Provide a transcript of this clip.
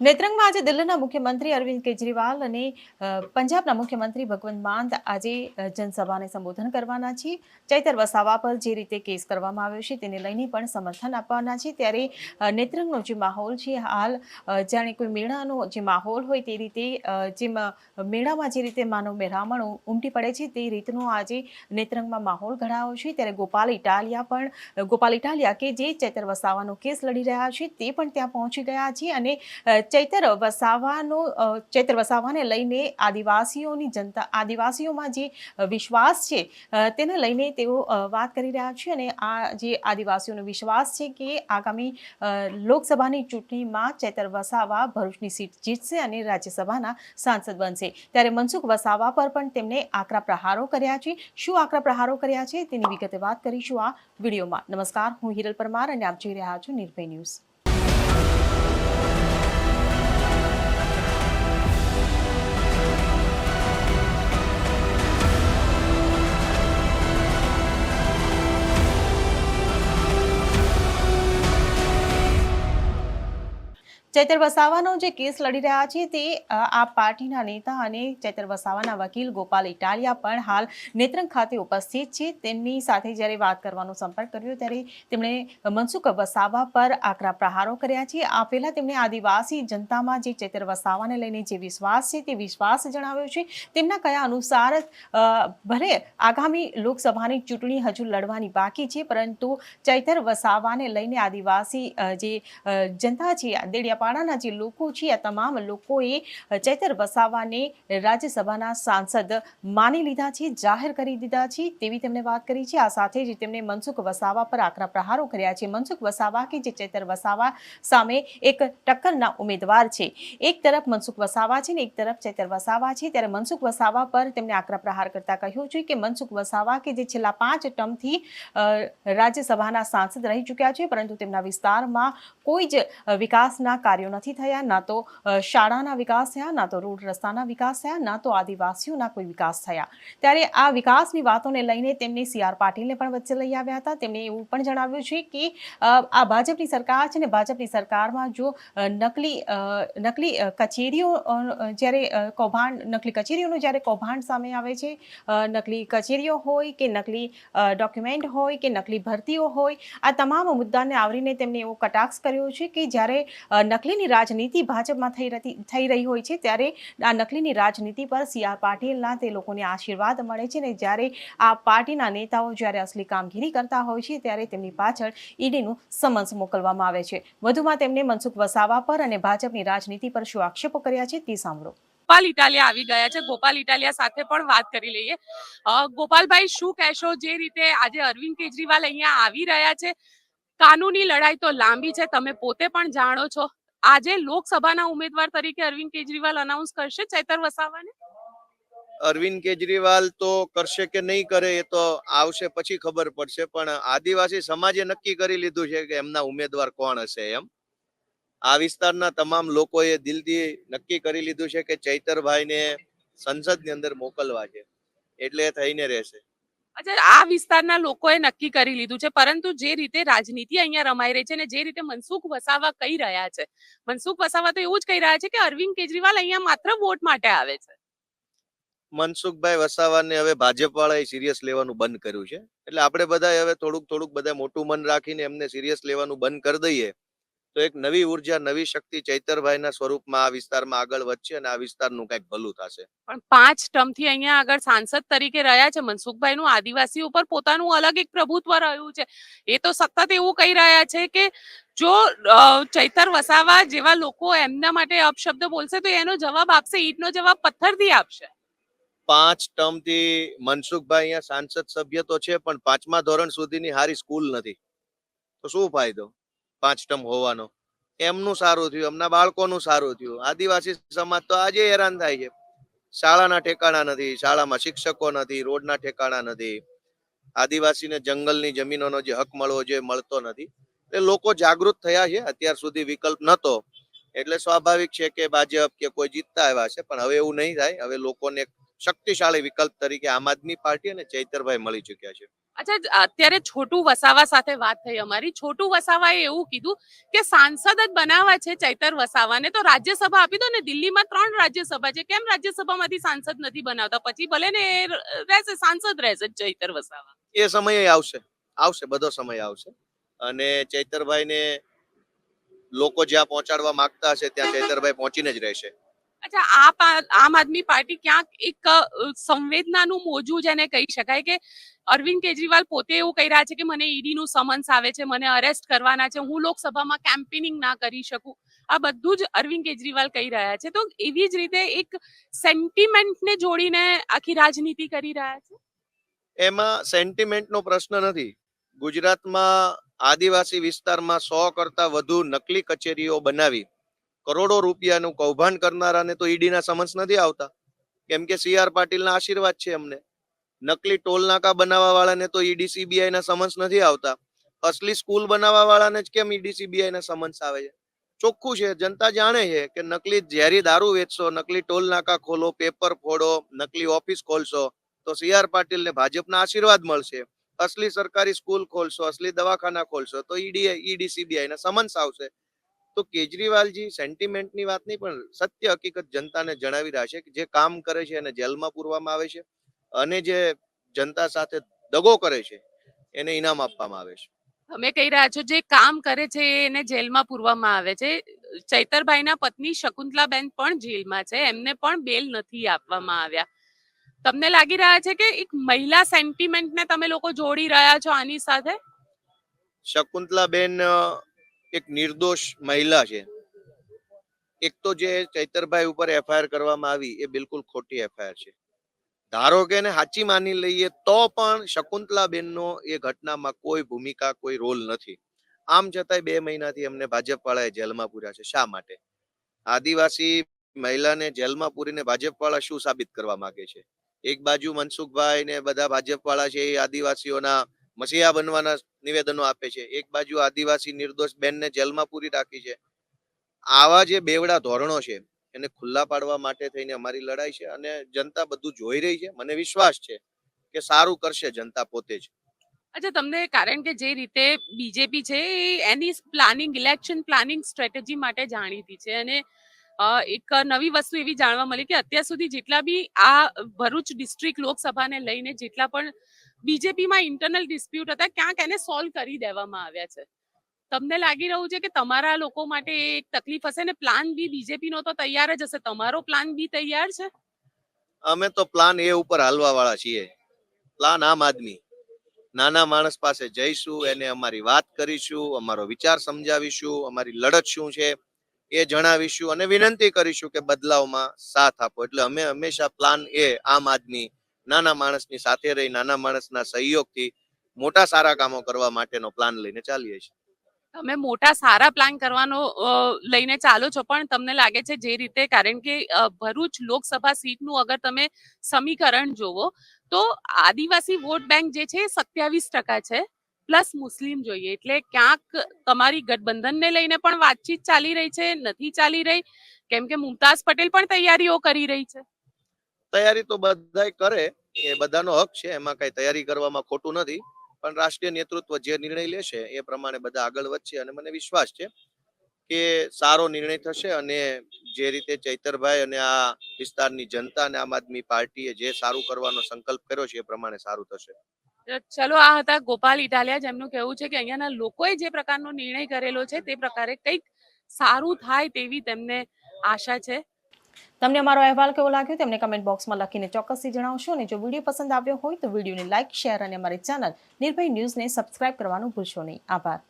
નેત્રંગમાં આજે દિલ્હીના મુખ્યમંત્રી અરવિંદ કેજરીવાલ અને પંજાબના મુખ્યમંત્રી ભગવંત માન આજે જનસભાને સંબોધન કરવાના છે. ચૈતર વસાવા પર જે રીતે કેસ કરવામાં આવ્યો છે તેને લઈને પણ સમર્થન આપવાના છે. ત્યારે નેત્રંગનો જે માહોલ છે હાલ જાણે કોઈ મેળાનો જે માહોલ હોય તે રીતે જેમ મેળામાં જે રીતે માનવ મહેરામણ ઉમટી પડે છે તે રીતનો આજે નેત્રંગમાં માહોલ ઘડાયો છે. ત્યારે ગોપાલ ઇટાલિયા કે જે ચૈતર વસાવાનો કેસ લડી રહ્યા છે તે પણ ત્યાં પહોંચી ગયા છે અને ચૈતર વસાવાને લઈને આદિવાસીઓમાં જે વિશ્વાસ છે તેને લઈને તેઓ વાત કરી રહ્યા છે અને આ જે આદિવાસીઓનો વિશ્વાસ છે કે આગામી લોકસભાની ચૂંટણીમાં ચૈતર વસાવા ભરૂચની સીટ જીતશે અને રાજ્યસભાના સાંસદ બનશે. ત્યારે મનસુખ વસાવા પર પણ તેમણે આકરા પ્રહારો કર્યા છે. શું આકરા પ્રહારો કર્યા છે તેની વિગતે વાત કરીશું આ વિડીયોમાં. નમસ્કાર, હું હિરલ પરમાર અને આપ જોઈ રહ્યા છો નિર્ભય ન્યૂઝ. ચૈતર વસાવાનો જે કેસ લડી રહ્યા છે તે આ પાર્ટીના નેતા અને ચૈતર વસાવાના વકીલ ગોપાલ ઇટાલિયા પણ હાલ નેત્રંગ ખાતે ઉપસ્થિત છે. તેમની સાથે જ્યારે વાત કરવાનો સંપર્ક કર્યો ત્યારે તેમણે મનસુખ વસાવા પર આકરા પ્રહારો કર્યા છે. આ પહેલા તેમણે આદિવાસી જનતામાં જે ચૈતર વસાવાને લઈને જે વિશ્વાસ છે તે વિશ્વાસ જણાવ્યો છે. તેમના કયા અનુસાર ભલે આગામી લોકસભાની ચૂંટણી હજુ લડવાની બાકી છે પરંતુ ચૈતર વસાવાને લઈને આદિવાસી જે જનતા છે દેડિયાપાડાના જે લોકો છે આ તમામ લોકોએ ચૈતર વસાવાને રાજ્યસભાના સાંસદ માની લીધા છે, જાહેર કરી દીધા છે તેવી તેમણે વાત કરી છે. આ સાથે જ તેમણે મનસુખ વસાવા પર આકરા પ્રહારો કર્યા છે. મનસુખ વસાવા કે જે ચૈતર વસાવા સામે એક ટક્કરના ઉમેદવાર છે. એક તરફ મનસુખ વસાવા છે ને એક તરફ ચૈતર વસાવા છે. ત્યારે મનસુખ વસાવા પર તેમણે આકરા પ્રહાર કરતા કહ્યું છે કે મનસુખ વસાવા કે જે છેલ્લા 5 ટર્મથી રાજ્યસભાના સાંસદ રહી ચૂક્યા છે પરંતુ તેમના વિસ્તારમાં કોઈ જ વિકાસના કાર્યો નથી થયા, ના તો શાળાના વિકાસ થયા, ના તો રોડ રસ્તાના વિકાસ થયા, ના તો આદિવાસીઓના કોઈ વિકાસ થયા. ત્યારે આ વિકાસની વાતોને લઈને તેમને CR પાટીલને પણ વચ્ચે લઈ આવ્યા હતા. તેમણે એવું પણ જણાવ્યું છે કે આ ભાજપની સરકાર છે ને ભાજપની સરકારમાં જો નકલી કચેરીઓનું જ્યારે કૌભાંડ સામે આવે છે, નકલી કચેરીઓ હોય કે નકલી ડોક્યુમેન્ટ હોય કે નકલી ભરતીઓ હોય, આ તમામ મુદ્દાને આવરીને તેમણે એવો કટાક્ષ કર્યો છે કે જ્યારે નકલીની રાજનીતિ ભાજપમાં થઈ રહી હોય છે ત્યારે આ નકલીની રાજનીતિ પર CR પાટીલના તે લોકોને આશીર્વાદ મળે છે ને જ્યારે આ પાર્ટીના નેતાઓ જ્યારે અસલી કામગીરી કરતા હોય છે ત્યારે તેમની પાછળ ઈડીનું સમન્સ મોકલવામાં આવે છે. વધુમાં તેમણે મનસુખ વસાવા પર અને ભાજપની રાજનીતિ પર શું આક્ષેપો કર્યા છે તે સાંભળો. ગોપાલ ઇટાલિયા આવી ગયા છે. ગોપાલ ઇટાલિયા સાથે પણ વાત કરી લઈએ. ગોપાલભાઈ, શું કહેશો જે રીતે આજે અરવિંદ કેજરીવાલ અહીંયા આવી રહ્યા છે? કાનૂની લડાઈ તો લાંબી છે, તમે પોતે પણ જાણો છો. આજે લોકસભાના ઉમેદવાર તરીકે અરવિંદ કેજરીવાલ અનાઉન્સ કરશે ચૈતર વસાવાને? અરવિંદ કેજરીવાલ તો કરશે કે નહીં કરે એ તો આવશે પછી ખબર પડશે, પણ આદિવાસી સમાજે નક્કી કરી લીધું છે કે એમના ઉમેદવાર કોણ હશે. એમ આ વિસ્તારના તમામ લોકોએ દિલથી નક્કી કરી લીધું છે કે ચૈતરભાઈને સંસદની અંદર મોકલવા છે, એટલે થઈને રહેશે. અચ્છા, આ વિસ્તારના લોકોએ નક્કી કરી લીધું છે, પરંતુ જે રીતે રાજનીતિ અહીંયા રમાઈ રહી છે ને જે રીતે મનસુખ વસાવા કહી રહ્યા છે, મનસુખ વસાવા તો એવું જ કહી રહ્યા છે કે અરવિંદ કેજરીવાલ અહીંયા માત્ર વોટ માટે આવે છે. મનસુખભાઈ વસાવાને હવે ભાજપ વાળાએ સિરિયસ લેવાનું બંધ કર્યું છે, એટલે આપણે બધા હવે થોડુંક બધા મોટું મન રાખીને એમને સિરિયસ લેવાનું બંધ કરી દઈએ તો એક નવી ઉર્જા, નવી શક્તિ ચૈતરભાઈના સ્વરૂપમાં આ વિસ્તારમાં આગળ વધશે અને આ વિસ્તારનું કંઈક ભલું થશે. પણ 5 ટર્મથી અહીંયા આગળ સાંસદ તરીકે રહ્યા છે મનસુખભાઈનું આદિવાસી ઉપર પોતાનું અલગ એક પ્રભુત્વ રહ્યું છે. એ તો સતત એવું કહી રહ્યા છે કે જો ચૈતર વસાવા જેવા લોકો એમના માટે અપશબ્દ બોલશે તો એનો જવાબ આપશે, ઈંટનો જવાબ પથ્થરથી આપશે. 5 ટર્મથી મનસુખભાઈ અહીંયા સાંસદ સભ્ય તો છે, પણ 5મા ધોરણ સુધીની હારી સ્કૂલ નથી, તો શું ફાયદો 5 ટર્મ હોવાનો? એમનું સારું થયું, એમના બાળકોનું સારું થયું. આદિવાસી સમાજ તો આજે હેરાન થાય છે. શાળાના ઠેકાણા નથી, શાળામાં શિક્ષકો નથી, રોડના ઠેકાણા નથી, આદિવાસીને જંગલની જમીનોનો જે હક મળવો જોઈએ મળતો નથી. એટલે લોકો જાગૃત થયા છે. અત્યાર સુધી વિકલ્પ નહોતો એટલે સ્વાભાવિક છે કે ભાજપ કે કોઈ જીતતા આવ્યા છે, પણ હવે એવું નહીં થાય. હવે લોકોને શક્તિશાળી વિકલ્પ તરીકે આમ આદમી પાર્ટી અને ચૈતરભાઈ મળી ચુક્યા છે. અચ્છા, અત્યારે છોટુ વસાવા સાથે વાત થઈ અમારી. છોટુ વસાવાએ એવું કીધું કે સાંસદ જ બનાવવા છે ચૈતર વસાવાને તો રાજ્યસભા આપી દો ને. દિલ્હીમાં 3 રાજ્યસભા છે, કેમ રાજ્યસભામાંથી સાંસદ નથી બનાવતા? પછી ભલે ને એ રહેશે, સાંસદ રહેશે ચૈતર વસાવા. એ સમયે આવશે, બધો સમય આવશે. અને ચૈતરભાઈને લોકો જ્યાં પહોંચાડવા માંગતા હશે ત્યાં ચૈતરભાઈ પહોંચીને જ રહેશે. અચ્છા, આમ આદમી પાર્ટી ક્યાંક એક સંવેદનાનું મોજું જેને કહી શકાય કે અરવિંદ કેજરીવાલ પોતે એવું કહી રહ્યા છે કે મને ઈડીનું સમન્સ આવે છે, મને અરેસ્ટ કરવાના છે, હું લોકસભામાં કેમ્પેનિંગ ના કરી શકું. આ બધું જ અરવિંદ કેજરીવાલ કહી રહ્યા છે. તો એવી જ રીતે એક સેન્ટિમેન્ટને જોડીને આખી રાજનીતિ કરી રહ્યા છે. એમાં સેન્ટિમેન્ટનો પ્રશ્ન નથી. ગુજરાતમાં આદિવાસી વિસ્તારમાં 100 કરતા વધુ નકલી કચેરીઓ બનાવી કરોડો રૂપિયાનું કૌભાંડ કરનારાને તો ઈડીના સમન્સ નથી આવતા, કેમ કે CR પાટીલના આશીર્વાદ છે અમને. નકલી ટોલ નાકા બનાવવા વાળાને તો ઈડી CBI ના સમન્સ નથી આવતા. અસલી સ્કૂલ બનાવવા વાળાને જ કેમ ઈડી CBI ના સમન્સ આવે છે? ચોખ્ખું છે, જનતા જાણે છે કે નકલી ઝેરી દારૂ વેચશો, નકલી ટોલ નાકા ખોલો, પેપર ફોડો, નકલી ઓફિસ ખોલશો તો CR પાટીલ ને ભાજપના આશીર્વાદ મળશે. અસલી સરકારી સ્કૂલ ખોલશો, અસલી દવાખાના ખોલશો તો ઈડી CBI ના સમન્સ આવશે. તો કેજરીવાલજી સેન્ટિમેન્ટની વાત નહીં પણ સત્ય હકીકત જનતાને જણાવી રહ્યા છે કે જે કામ કરે છે એને જેલમાં પૂરવામાં આવે છે અને જે જનતા સાથે દગો કરે છે એને ઇનામ આપવામાં આવે છે. તમે કહી રહ્યા છો જે કામ કરે છે એને જેલમાં પૂરવામાં આવે છે. ચૈતરભાઈના પત્ની શકુંતલાબેન પણ જેલમાં છે, એમને પણ બેલ નથી આપવામાં આવ્યા. તમને લાગી રહ્યા છે કે એક મહિલા સેન્ટિમેન્ટને તમે લોકો જોડી રહ્યા છો આની સાથે? શકુંતલાબેન એક નિર્દોષ મહિલા છે. એક તો જે ચૈતરભાઈ ઉપર FIR કરવામાં આવી એ બિલકુલ ખોટી FIR છે. ધારો કે એને સાચી માની લઈએ તો પણ શકુંતલાબેનનો એ ઘટનામાં કોઈ ભૂમિકા, કોઈ રોલ નથી. આમ છતાંય 2 મહિનાથી અમને ભાજપ વાળાએ જેલમાં પૂર્યા છે. શા માટે? આદિવાસી મહિલાને જેલમાં પૂરીને ભાજપ વાળા શું સાબિત કરવા માંગે છે? એક બાજુ મનસુખભાઈ ને બધા ભાજપ વાળા છે એ આદિવાસીઓના મસીહા બનવાના નિવેદનો આપે છે, એક બાજુ આદિવાસી નિર્દોષ બેનને જેલમાં પૂરી રાખી છે. આવા જે બેવડા ધોરણો છે એને ખુલ્લા પાડવા માટે થઈને અમારી લડાઈ છે અને જનતા બધું જોઈ રહી છે. મને વિશ્વાસ છે કે સારું કરશે જનતા પોતે જ. અચ્છા, તમને કારણ કે જે રીતે બીજેપી છે એ એની પ્લાનિંગ, ઇલેક્શન પ્લાનિંગ સ્ટ્રેટેજી માટે જાણીતી છે અને એક નવી વસ્તુ એવી જાણવા મળી કે અત્યાર સુધી જેટલા બી આ ભરૂચ ડિસ્ટ્રિક્ટ લોકસભાને લઈને જેટલા પણ બીજેપીમાં ઇન્ટરનલ ડિસ્પ્યુટ હતા ક્યાંક એને સોલ્વ કરી દેવામાં આવ્યા છે. તમને લાગી રહ્યું છે કે તમારા લોકો માટે એક તકલીફ હશે ને પ્લાન બી બીજેપીનો તો તૈયાર જ હશે, તમારો પ્લાન બી તૈયાર છે? અમે તો પ્લાન A ઉપર હાલવા વાળા છીએ. પ્લાન આમ આદમી. નાના માણસ પાસે જઈશું, એને અમારી વાત કરીશું, અમારો વિચાર સમજાવીશું, અમારી લડત શું છે એ જણાવીશું અને વિનંતી કરીશું કે બદલાવમાં સાથ આપો. એટલે અમે હંમેશા પ્લાન A આમ આદમી નાના માણસની સાથે રહી નાના માણસના સહયોગથી મોટા સારા કામો કરવા માટેનો પ્લાન લઈને ચાલીએ છીએ. તમે મોટા સારા પ્લાન કરવાનો લઈને ચાલો છો, પણ તમને લાગે છે જે રીતે, કારણ કે ભરૂચ લોકસભા સીટનું અગર તમે સમીકરણ જોવો તો આદિવાસી વોટ બેંક જે છે 27% છે પ્લસ મુસ્લિમ જોઈએ, એટલે ક્યાંક તમારી ગઠબંધનને લઈને પણ વાતચીત ચાલી રહી છે, નથી ચાલી રહી? કેમ કે મુમતાઝ પટેલ પણ તૈયારીઓ કરી રહી છે. તૈયારી તો બધાય કરે, એ બધાનો હક છે, એમાં કઈ તૈયારી કરવામાં ખોટું નથી. પણ રાષ્ટ્રીય નેતૃત્વ જે નિર્ણય લેશે એ પ્રમાણે બધા આગળ વધશે અને મને વિશ્વાસ છે કે સારો નિર્ણય થશે અને જે રીતે ચૈતરભાઈ અને આ વિસ્તારની જનતા અને આમ આદમી પાર્ટીએ જે સારું કરવાનો સંકલ્પ કર્યો છે એ પ્રમાણે સારું થશે. ચલો, આ હતા ગોપાલ ઇટાલિયા, જેમનું કહેવું છે કે અહીંયાના લોકોએ જે પ્રકારનો નિર્ણય કરેલો છે તે પ્રકારે કંઈક સારું થાય તેવી તેમને આશા છે. તમને અમારો અહેવાલ કેવો લાગ્યો તેમને કમેન્ટ બોક્સમાં લખીને ચોક્કસથી જણાવશો અને જો વિડીયો પસંદ આવ્યો હોય તો વિડીયોને લાઇક, શેર અને અમારી ચેનલ નિર્ભય ન્યૂઝને સબસ્ક્રાઇબ કરવાનું ભૂલશો નહીં. આભાર.